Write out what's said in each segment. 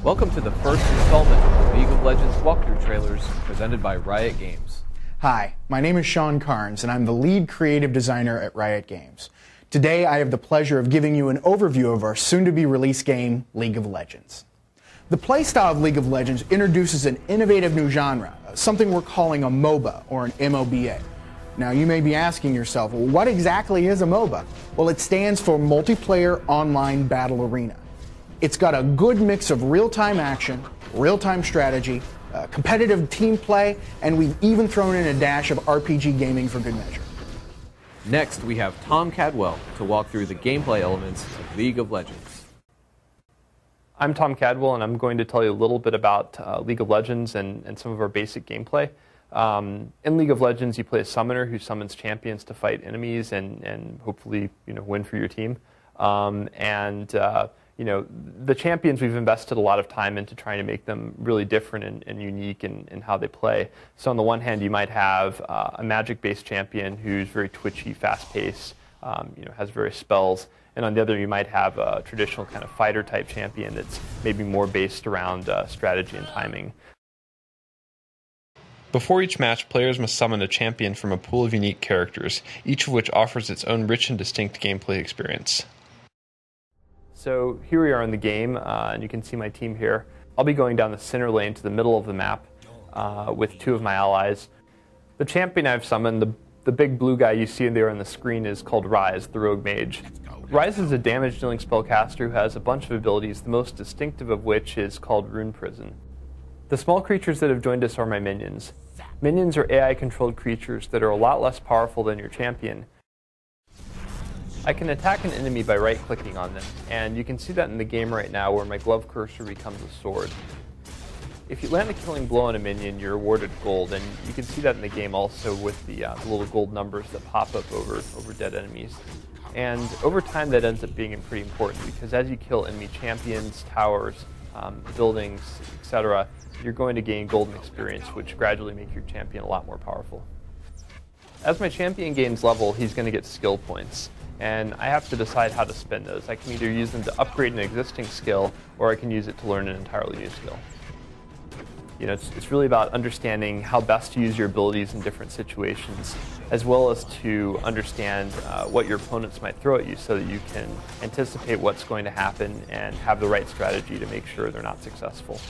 Welcome to the first installment of the League of Legends walkthrough trailers presented by Riot Games. Hi, my name is Sean Carnes and I'm the lead creative designer at Riot Games. Today I have the pleasure of giving you an overview of our soon-to-be released game, League of Legends. The playstyle of League of Legends introduces an innovative new genre, something we're calling a MOBA or an MOBA. Now you may be asking yourself, well, what exactly is a MOBA? Well, it stands for Multiplayer Online Battle Arena. It's got a good mix of real-time action, real-time strategy, competitive team play, and we've even thrown in a dash of RPG gaming for good measure. Next, we have Tom Cadwell to walk through the gameplay elements of League of Legends. I'm Tom Cadwell, and I'm going to tell you a little bit about League of Legends and some of our basic gameplay. In League of Legends, you play a summoner who summons champions to fight enemies and hopefully win for your team. The champions, we've invested a lot of time into trying to make them really different and unique in how they play. So on the one hand, you might have a magic-based champion who's very twitchy, fast-paced, has various spells. And on the other, you might have a traditional kind of fighter-type champion that's maybe more based around strategy and timing. Before each match, players must summon a champion from a pool of unique characters, each of which offers its own rich and distinct gameplay experience. So here we are in the game, and you can see my team here. I'll be going down the center lane to the middle of the map with two of my allies. The champion I've summoned, the big blue guy you see there on the screen, is called Ryze, the rogue mage. Ryze is a damage-dealing spellcaster who has a bunch of abilities, the most distinctive of which is called Rune Prison. The small creatures that have joined us are my minions. Minions are AI-controlled creatures that are a lot less powerful than your champion. I can attack an enemy by right-clicking on them, and you can see that in the game right now where my glove cursor becomes a sword. If you land a killing blow on a minion, you're awarded gold, and you can see that in the game also with the little gold numbers that pop up over dead enemies. And over time that ends up being pretty important because as you kill enemy champions, towers, buildings, etc., you're going to gain golden experience, which gradually make your champion a lot more powerful. As my champion gains level, he's going to get skill points. And I have to decide how to spend those. I can either use them to upgrade an existing skill, or I can use it to learn an entirely new skill. It's really about understanding how best to use your abilities in different situations, as well as to understand what your opponents might throw at you so that you can anticipate what's going to happen and have the right strategy to make sure they're not successful.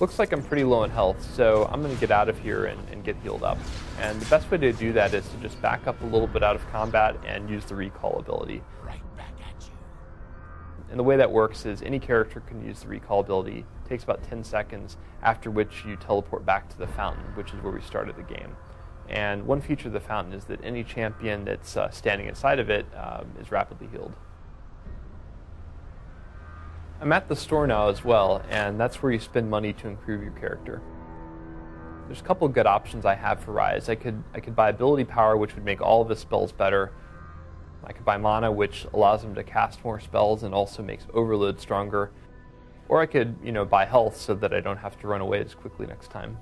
Looks like I'm pretty low in health, so I'm going to get out of here and get healed up. And the best way to do that is to just back up a little bit out of combat and use the recall ability. Right back at you. And the way that works is any character can use the recall ability. It takes about 10 seconds, after which you teleport back to the fountain, which is where we started the game. And one feature of the fountain is that any champion that's standing inside of it is rapidly healed. I'm at the store now as well, and that's where you spend money to improve your character. There's a couple of good options I have for Ryze. I could buy ability power, which would make all of his spells better. I could buy mana, which allows him to cast more spells and also makes overload stronger. Or I could, buy health so that I don't have to run away as quickly next time.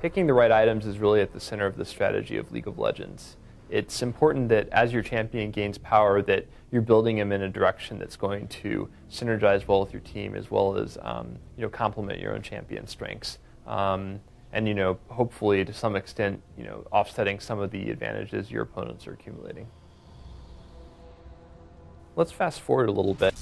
Picking the right items is really at the center of the strategy of League of Legends. It's important that as your champion gains power that you're building him in a direction that's going to synergize well with your team as well as complement your own champion strengths. Hopefully to some extent, offsetting some of the advantages your opponents are accumulating. Let's fast forward a little bit.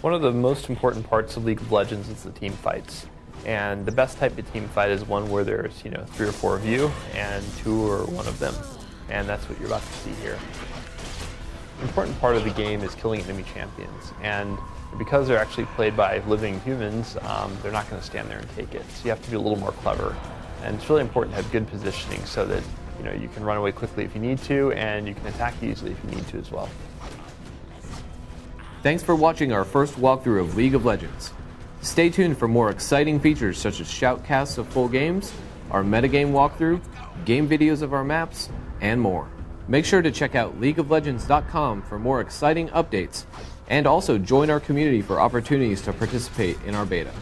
One of the most important parts of League of Legends is the team fights. And the best type of team fight is one where there's 3 or 4 of you and 2 or 1 of them. And that's what you're about to see here. An important part of the game is killing enemy champions, and because they're actually played by living humans, they're not going to stand there and take it. So you have to be a little more clever, and it's really important to have good positioning so that you can run away quickly if you need to, and you can attack easily if you need to as well. Thanks for watching our first walkthrough of League of Legends. Stay tuned for more exciting features such as shoutcasts of full games, our metagame walkthrough, game videos of our maps, and more. Make sure to check out LeagueofLegends.com for more exciting updates, and also join our community for opportunities to participate in our beta.